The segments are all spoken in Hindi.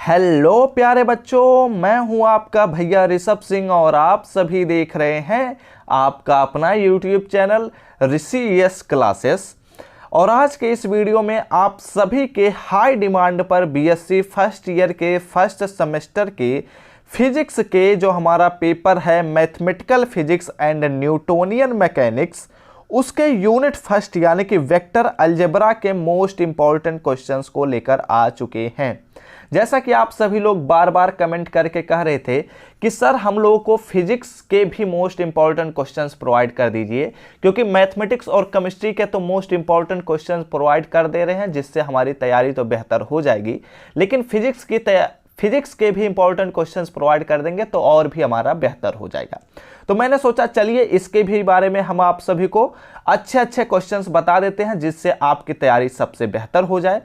हेलो प्यारे बच्चों, मैं हूं आपका भैया ऋषभ सिंह और आप सभी देख रहे हैं आपका अपना यूट्यूब चैनल ऋषि यस क्लासेस। और आज के इस वीडियो में आप सभी के हाई डिमांड पर बीएससी फर्स्ट ईयर के फर्स्ट सेमेस्टर के फिजिक्स के जो हमारा पेपर है mathematical physics and Newtonian mechanics, उसके यूनिट फर्स्ट यानी कि वेक्टर अलजेब्रा के मोस्ट इंपॉर्टेंट क्वेश्चंस को लेकर आ चुके हैं। जैसा कि आप सभी लोग बार बार कमेंट करके कह रहे थे कि सर हम लोगों को फिजिक्स के भी मोस्ट इंपॉर्टेंट क्वेश्चंस प्रोवाइड कर दीजिए, क्योंकि मैथमेटिक्स और केमिस्ट्री के तो मोस्ट इंपॉर्टेंट क्वेश्चंस प्रोवाइड कर दे रहे हैं जिससे हमारी तैयारी तो बेहतर हो जाएगी, लेकिन फिजिक्स के भी इंपॉर्टेंट क्वेश्चंस प्रोवाइड कर देंगे तो और भी हमारा बेहतर हो जाएगा। तो मैंने सोचा चलिए इसके भी बारे में हम आप सभी को अच्छे अच्छे क्वेश्चंस बता देते हैं जिससे आपकी तैयारी सबसे बेहतर हो जाए।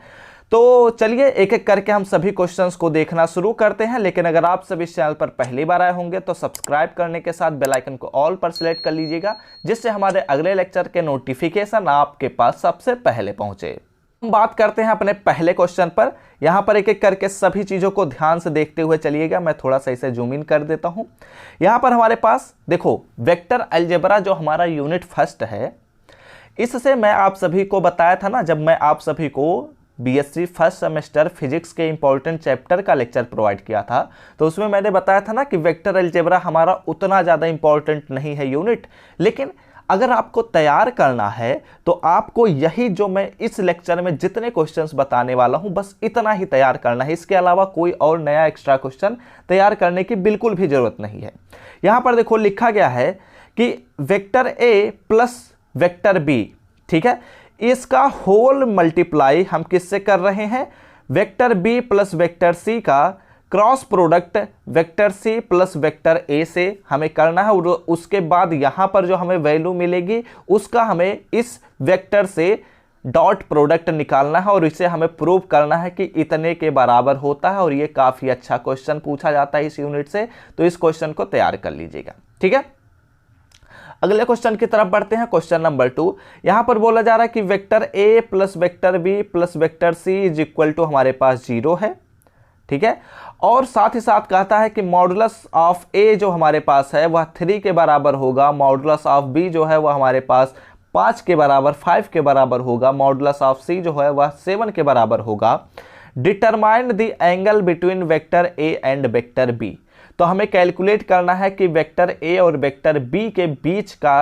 तो चलिए एक एक करके हम सभी क्वेश्चंस को देखना शुरू करते हैं। लेकिन अगर आप सभी इस चैनल पर पहली बार आए होंगे तो सब्सक्राइब करने के साथ बेल आइकन को ऑल पर सिलेक्ट कर लीजिएगा, जिससे हमारे अगले लेक्चर के नोटिफिकेशन आपके पास सबसे पहले पहुंचे। हम बात करते हैं अपने पहले क्वेश्चन पर। यहां पर एक एक करके सभी चीजों को ध्यान से देखते हुए चलिएगा। मैं थोड़ा सा इसे जूम इन कर देता हूं। यहां पर हमारे पास देखो वेक्टर अलजेब्रा जो हमारा यूनिट फर्स्ट है, इससे मैं आप सभी को बताया था ना, जब मैं आप सभी को बीएससी फर्स्ट सेमेस्टर फिजिक्स के इंपॉर्टेंट चैप्टर का लेक्चर प्रोवाइड किया था, तो उसमें मैंने बताया था ना कि वेक्टर अलजेब्रा हमारा उतना ज़्यादा इंपॉर्टेंट नहीं है यूनिट, लेकिन अगर आपको तैयार करना है तो आपको यही जो मैं इस लेक्चर में जितने क्वेश्चंस बताने वाला हूं बस इतना ही तैयार करना है। इसके अलावा कोई और नया एक्स्ट्रा क्वेश्चन तैयार करने की बिल्कुल भी जरूरत नहीं है। यहां पर देखो लिखा गया है कि vector A plus vector B, ठीक है, इसका होल मल्टीप्लाई हम किससे कर रहे हैं, vector B plus vector C का cross product vector C plus vector A से हमें करना है। और उसके बाद यहां पर जो हमें वैल्यू मिलेगी उसका हमें इस वेक्टर से डॉट प्रोडक्ट निकालना है और इसे हमें प्रूव करना है कि इतने के बराबर होता है। और ये काफी अच्छा क्वेश्चन पूछा जाता है इस यूनिट से, तो इस क्वेश्चन को तैयार कर लीजिएगा, ठीक है। अगले क्वेश्चन की तरफ बढ़ते हैं। क्वेश्चन नंबर 2, यहां पर बोला जा रहा है कि vector A plus vector B plus vector C is equal to हमारे पास 0 है, ठीक है। और साथ ही साथ कहता है कि मॉडुलस ऑफ ए जो हमारे पास है वह 3 के बराबर होगा, मॉडुलस ऑफ बी जो है वह हमारे पास 5 के बराबर 5 के बराबर होगा, मॉडुलस ऑफ सी जो है वह 7 के बराबर होगा। Determine the angle between vector A and vector B, तो हमें कैलकुलेट करना है कि वेक्टर ए और वेक्टर बी के बीच का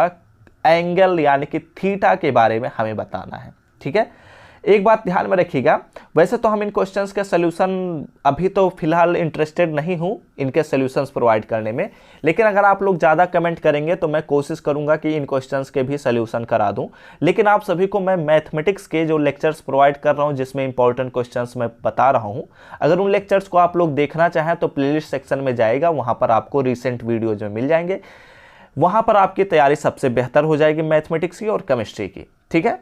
एंगल यानी कि थीटा के बारे में हमें बताना है, ठीक है। एक बात ध्यान में रखिएगा, वैसे तो हम इन क्वेश्चंस के सॉल्यूशन अभी तो फिलहाल इंटरेस्टेड नहीं हूं इनके सॉल्यूशंस प्रोवाइड करने में, लेकिन अगर आप लोग ज़्यादा कमेंट करेंगे तो मैं कोशिश करूंगा कि इन क्वेश्चंस के भी सॉल्यूशन करा दूं। लेकिन आप सभी को मैं मैथमेटिक्स के जो लेक्चर्स प्रोवाइड कर रहा हूं जिसमें इंपॉर्टेंट क्वेश्चंस मैं बता रहा हूँ, अगर उन लेक्चर्स को आप लोग देखना चाहें तो प्लेलिस्ट सेक्शन में जाएगा, वहाँ पर आपको रिसेंट वीडियोज में मिल जाएंगे। वहाँ पर आपकी तैयारी सबसे बेहतर हो जाएगी मैथमेटिक्स की और केमिस्ट्री की, ठीक है।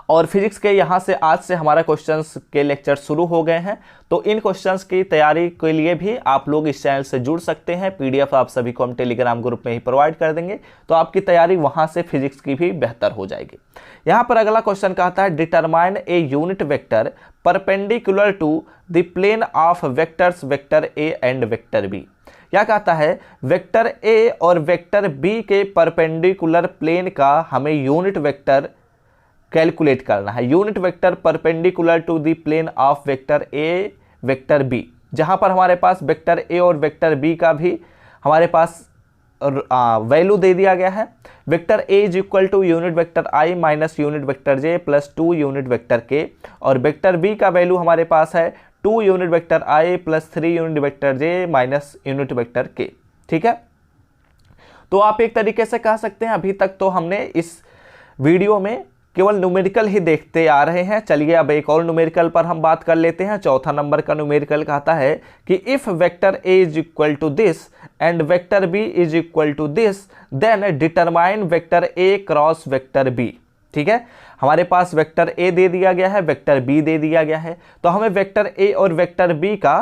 और फिजिक्स के यहाँ से आज से हमारा क्वेश्चंस के लेक्चर शुरू हो गए हैं, तो इन क्वेश्चंस की तैयारी के लिए भी आप लोग इस चैनल से जुड़ सकते हैं। पीडीएफ आप सभी को हम टेलीग्राम ग्रुप में ही प्रोवाइड कर देंगे, तो आपकी तैयारी वहाँ से फिजिक्स की भी बेहतर हो जाएगी। यहाँ पर अगला क्वेश्चन कहता है determine a unit vector perpendicular to the plane of vectors vector A and vector B. क्या कहता है, वेक्टर ए और वेक्टर बी के परपेंडिकुलर प्लेन का हमें यूनिट वेक्टर कैलकुलेट करना है। Unit vector perpendicular to the plane of vector A vector B, जहां पर हमारे पास वेक्टर ए और वेक्टर बी का भी हमारे पास वैल्यू दे दिया गया है। Vector A is equal to unit vector I minus unit vector J plus 2 unit vector K, और वेक्टर बी का वैल्यू हमारे पास है 2 unit vector I plus 3 unit vector J minus unit vector के, ठीक है। तो आप एक तरीके से कह सकते हैं अभी तक तो हमने इस वीडियो में केवल न्यूमेरिकल ही देखते आ रहे हैं। चलिए अब एक और न्यूमेरिकल पर हम बात कर लेते हैं। चौथा नंबर का न्यूमेरिकल कहता है कि if vector A is equal to this and vector B is equal to this then determine vector A cross vector B, ठीक है। हमारे पास वेक्टर ए दे दिया गया है, वेक्टर बी दे दिया गया है, तो हमें वेक्टर ए और वेक्टर बी का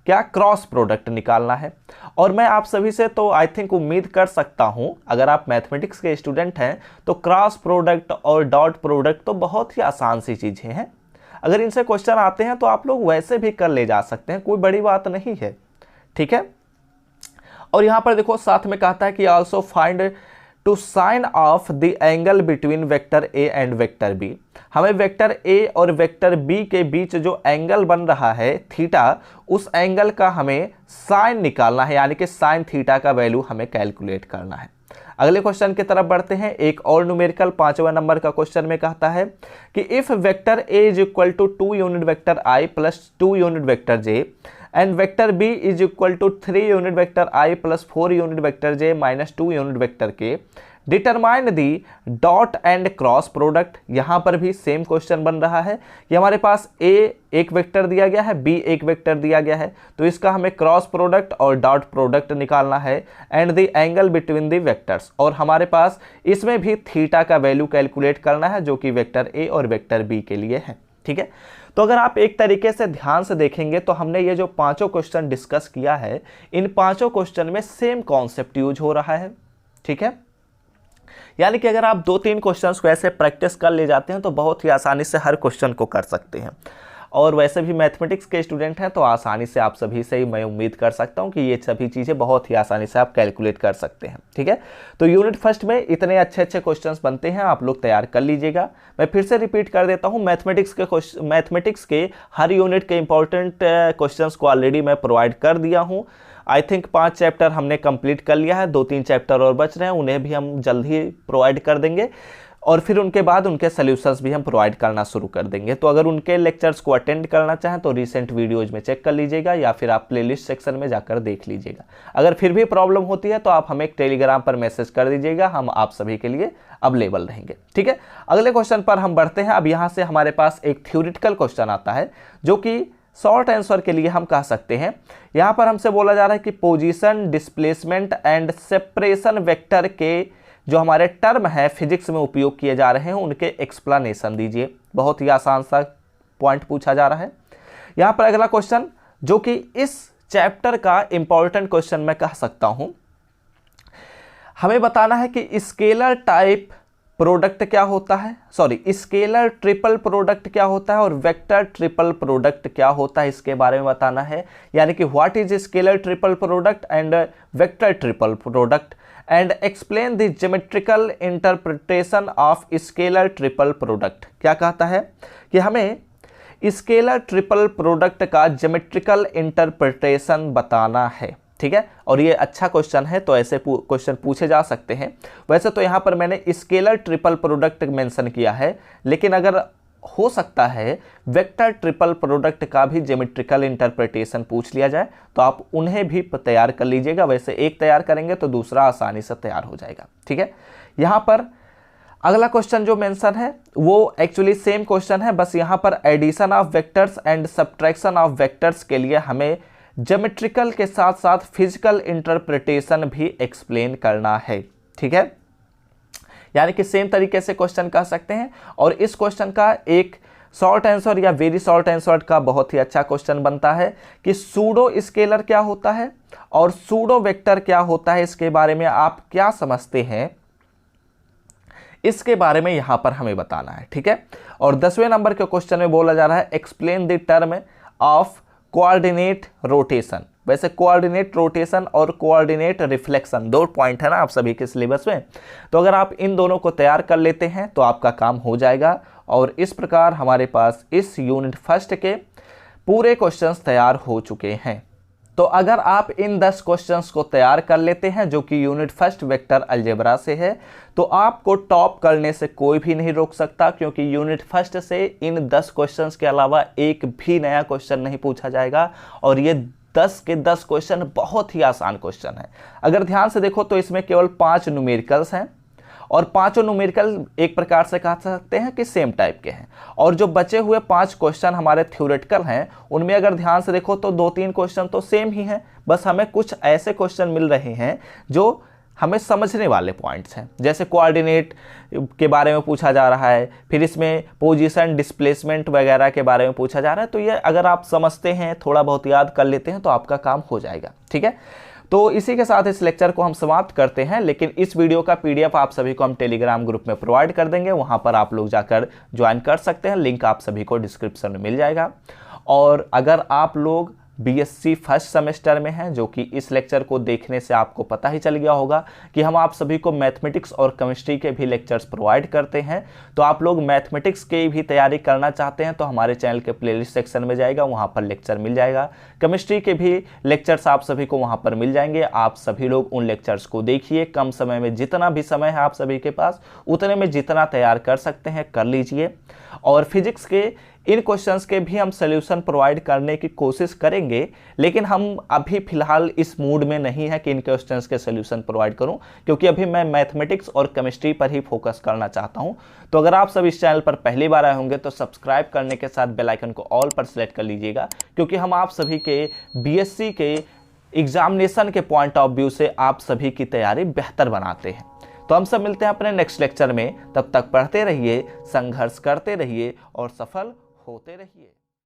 क्या क्रॉस प्रोडक्ट निकालना है। और मैं आप सभी से तो आई थिंक उम्मीद कर सकता हूं, अगर आप मैथमेटिक्स के स्टूडेंट हैं तो क्रॉस प्रोडक्ट और डॉट प्रोडक्ट तो बहुत ही आसान सी चीजें हैं। अगर इनसे क्वेश्चन आते हैं तो आप लोग वैसे भी कर ले जा सकते हैं, कोई बड़ी बात नहीं है, ठीक है। और यहाँ पर देखो साथ में कहता है कि also find to sine of the angle between vector A and vector B. हमें वेक्टर ए और वेक्टर बी के बीच जो एंगल बन रहा है थीटा, उस एंगल का हमें साइन निकालना है, यानी कि साइन थीटा का वैल्यू हमें कैलकुलेट करना है। अगले क्वेश्चन की तरफ बढ़ते हैं। एक और न्यूमेरिकल 5वां नंबर का क्वेश्चन में कहता है कि if vector A is equal to 2 unit vector I plus 2 unit vector J and vector b is equal to 3 unit vector I plus 4 unit vector j minus 2 unit vector k, determine the dot and cross product. यहां पर भी सेम क्वेश्चन बन रहा है कि हमारे पास a एक वेक्टर दिया गया है, b एक वेक्टर दिया गया है, तो इसका हमें क्रॉस प्रोडक्ट और डॉट प्रोडक्ट निकालना है and the angle between the vectors, और हमारे पास इसमें भी थीटा का वैल्यू कैलकुलेट करना है जो कि वेक्टर a और वेक्टर b के लिए है, ठीक है। तो अगर आप एक तरीके से ध्यान से देखेंगे तो हमने ये जो पांचों क्वेश्चन डिस्कस किया है, इन पांचों क्वेश्चन में सेम कॉन्सेप्ट यूज हो रहा है, ठीक है। यानी कि अगर आप 2-3 क्वेश्चंस को ऐसे प्रैक्टिस कर ले जाते हैं तो बहुत ही आसानी से हर क्वेश्चन को कर सकते हैं। और वैसे भी मैथमेटिक्स के स्टूडेंट हैं तो आसानी से आप सभी से ही मैं उम्मीद कर सकता हूं कि ये सभी चीज़ें बहुत ही आसानी से आप कैलकुलेट कर सकते हैं, ठीक है। तो यूनिट फर्स्ट में इतने अच्छे अच्छे क्वेश्चंस बनते हैं, आप लोग तैयार कर लीजिएगा। मैं फिर से रिपीट कर देता हूं, मैथमेटिक्स के हर यूनिट के इंपॉर्टेंट क्वेश्चंस को ऑलरेडी मैं प्रोवाइड कर दिया हूँ। आई थिंक 5 चैप्टर हमने कंप्लीट कर लिया है, 2-3 चैप्टर और बच रहे हैं, उन्हें भी हम जल्द ही प्रोवाइड कर देंगे और फिर उनके बाद उनके सॉल्यूशंस भी हम प्रोवाइड करना शुरू कर देंगे। तो अगर उनके लेक्चर्स को अटेंड करना चाहें तो रिसेंट वीडियोज में चेक कर लीजिएगा या फिर आप प्लेलिस्ट सेक्शन में जाकर देख लीजिएगा। अगर फिर भी प्रॉब्लम होती है तो आप हमें एक टेलीग्राम पर मैसेज कर दीजिएगा, हम आप सभी के लिए अवेलेबल रहेंगे, ठीक है। अगले क्वेश्चन पर हम बढ़ते हैं। अब यहाँ से हमारे पास एक थ्योरेटिकल क्वेश्चन आता है जो कि शॉर्ट आंसर के लिए हम कह सकते हैं। यहाँ पर हमसे बोला जा रहा है कि position, displacement and separation vector के जो हमारे टर्म है फिजिक्स में उपयोग किए जा रहे हैं उनके एक्सप्लेनेशन दीजिए। बहुत ही आसान सा पॉइंट पूछा जा रहा है। यहाँ पर अगला क्वेश्चन जो कि इस चैप्टर का इंपॉर्टेंट क्वेश्चन मैं कह सकता हूं, हमें बताना है कि स्केलर टाइप प्रोडक्ट क्या होता है, स्केलर ट्रिपल प्रोडक्ट क्या होता है और वेक्टर ट्रिपल प्रोडक्ट क्या होता है, इसके बारे में बताना है। यानी कि what is scalar triple product and vector triple product and explain the geometrical interpretation of scalar triple product. क्या कहता है कि हमें स्केलर ट्रिपल प्रोडक्ट का ज्योमेट्रिकल इंटरप्रिटेशन बताना है, ठीक है। और ये अच्छा क्वेश्चन है तो ऐसे क्वेश्चन पूछे जा सकते हैं। वैसे तो यहाँ पर मैंने स्केलर ट्रिपल प्रोडक्ट मेंशन किया है, लेकिन अगर हो सकता है वेक्टर ट्रिपल प्रोडक्ट का भी ज्योमेट्रिकल इंटरप्रिटेशन पूछ लिया जाए तो आप उन्हें भी तैयार कर लीजिएगा। वैसे एक तैयार करेंगे तो दूसरा आसानी से तैयार हो जाएगा, ठीक है। यहाँ पर अगला क्वेश्चन जो मेंशन है वो एक्चुअली सेम क्वेश्चन है, बस यहाँ पर addition of vectors and subtraction of vectors के लिए हमें ज्योमेट्रिकल के साथ साथ फिजिकल इंटरप्रिटेशन भी एक्सप्लेन करना है, ठीक है। यानी कि सेम तरीके से क्वेश्चन कह सकते हैं। और इस क्वेश्चन का एक शॉर्ट आंसर या वेरी शॉर्ट आंसर का बहुत ही अच्छा क्वेश्चन बनता है कि सूडो स्केलर क्या होता है और सूडो वेक्टर क्या होता है, इसके बारे में आप क्या समझते हैं, इसके बारे में यहां पर हमें बताना है, ठीक है। और 10वें नंबर के क्वेश्चन में बोला जा रहा है explain the term of coordinate rotation. वैसे कोऑर्डिनेट रोटेशन और कोऑर्डिनेट रिफ्लेक्शन 2 पॉइंट है ना आप सभी के सिलेबस में, तो अगर आप इन दोनों को तैयार कर लेते हैं तो आपका काम हो जाएगा। और इस प्रकार हमारे पास इस यूनिट फर्स्ट के पूरे क्वेश्चंस तैयार हो चुके हैं। तो अगर आप इन 10 क्वेश्चंस को तैयार कर लेते हैं जो कि यूनिट फर्स्ट वेक्टर अलजेब्रा से है, तो आपको टॉप करने से कोई भी नहीं रोक सकता, क्योंकि यूनिट फर्स्ट से इन 10 क्वेश्चंस के अलावा एक भी नया क्वेश्चन नहीं पूछा जाएगा। और ये 10 के 10 क्वेश्चन बहुत ही आसान क्वेश्चन है। अगर ध्यान से देखो तो इसमें केवल 5 न्यूमेरिकल्स हैं और पांचों न्यूमेरिकल एक प्रकार से कह सकते हैं कि सेम टाइप के हैं। और जो बचे हुए 5 क्वेश्चन हमारे थ्योरेटिकल हैं उनमें अगर ध्यान से देखो तो 2-3 क्वेश्चन तो सेम ही हैं, बस हमें कुछ ऐसे क्वेश्चन मिल रहे हैं जो हमें समझने वाले पॉइंट्स हैं। जैसे कोऑर्डिनेट के बारे में पूछा जा रहा है, फिर इसमें पोजीशन, डिस्प्लेसमेंट वगैरह के बारे में पूछा जा रहा है। तो ये अगर आप समझते हैं, थोड़ा बहुत याद कर लेते हैं तो आपका काम हो जाएगा, ठीक है। तो इसी के साथ इस लेक्चर को हम समाप्त करते हैं, लेकिन इस वीडियो का पीडीएफ आप सभी को हम टेलीग्राम ग्रुप में प्रोवाइड कर देंगे, वहां पर आप लोग जाकर ज्वाइन कर सकते हैं। लिंक आप सभी को डिस्क्रिप्शन में मिल जाएगा। और अगर आप लोग बीएससी फर्स्ट सेमेस्टर में हैं, जो कि इस लेक्चर को देखने से आपको पता ही चल गया होगा कि हम आप सभी को मैथमेटिक्स और केमिस्ट्री के भी लेक्चर्स प्रोवाइड करते हैं, तो आप लोग मैथमेटिक्स की भी तैयारी करना चाहते हैं तो हमारे चैनल के प्लेलिस्ट सेक्शन में जाएगा, वहां पर लेक्चर मिल जाएगा। केमिस्ट्री के भी लेक्चर्स आप सभी को वहां पर मिल जाएंगे। आप सभी लोग उन लेक्चर्स को देखिए, कम समय में, जितना भी समय है आप सभी के पास उतने में जितना तैयार कर सकते हैं कर लीजिए। और फिजिक्स के इन क्वेश्चंस के भी हम सॉल्यूशन प्रोवाइड करने की कोशिश करेंगे, लेकिन हम अभी फिलहाल इस मूड में नहीं है कि इन क्वेश्चंस के सॉल्यूशन प्रोवाइड करूं, क्योंकि अभी मैं मैथमेटिक्स और केमिस्ट्री पर ही फोकस करना चाहता हूं। तो अगर आप सब इस चैनल पर पहली बार आए होंगे तो सब्सक्राइब करने के साथ बेल आइकन को ऑल पर सेलेक्ट कर लीजिएगा, क्योंकि हम आप सभी के बीएससी के एग्जामिनेशन के पॉइंट ऑफ व्यू से आप सभी की तैयारी बेहतर बनाते हैं। तो हम सब मिलते हैं अपने नेक्स्ट लेक्चर में, तब तक पढ़ते रहिए, संघर्ष करते रहिए और सफल होते रहिए।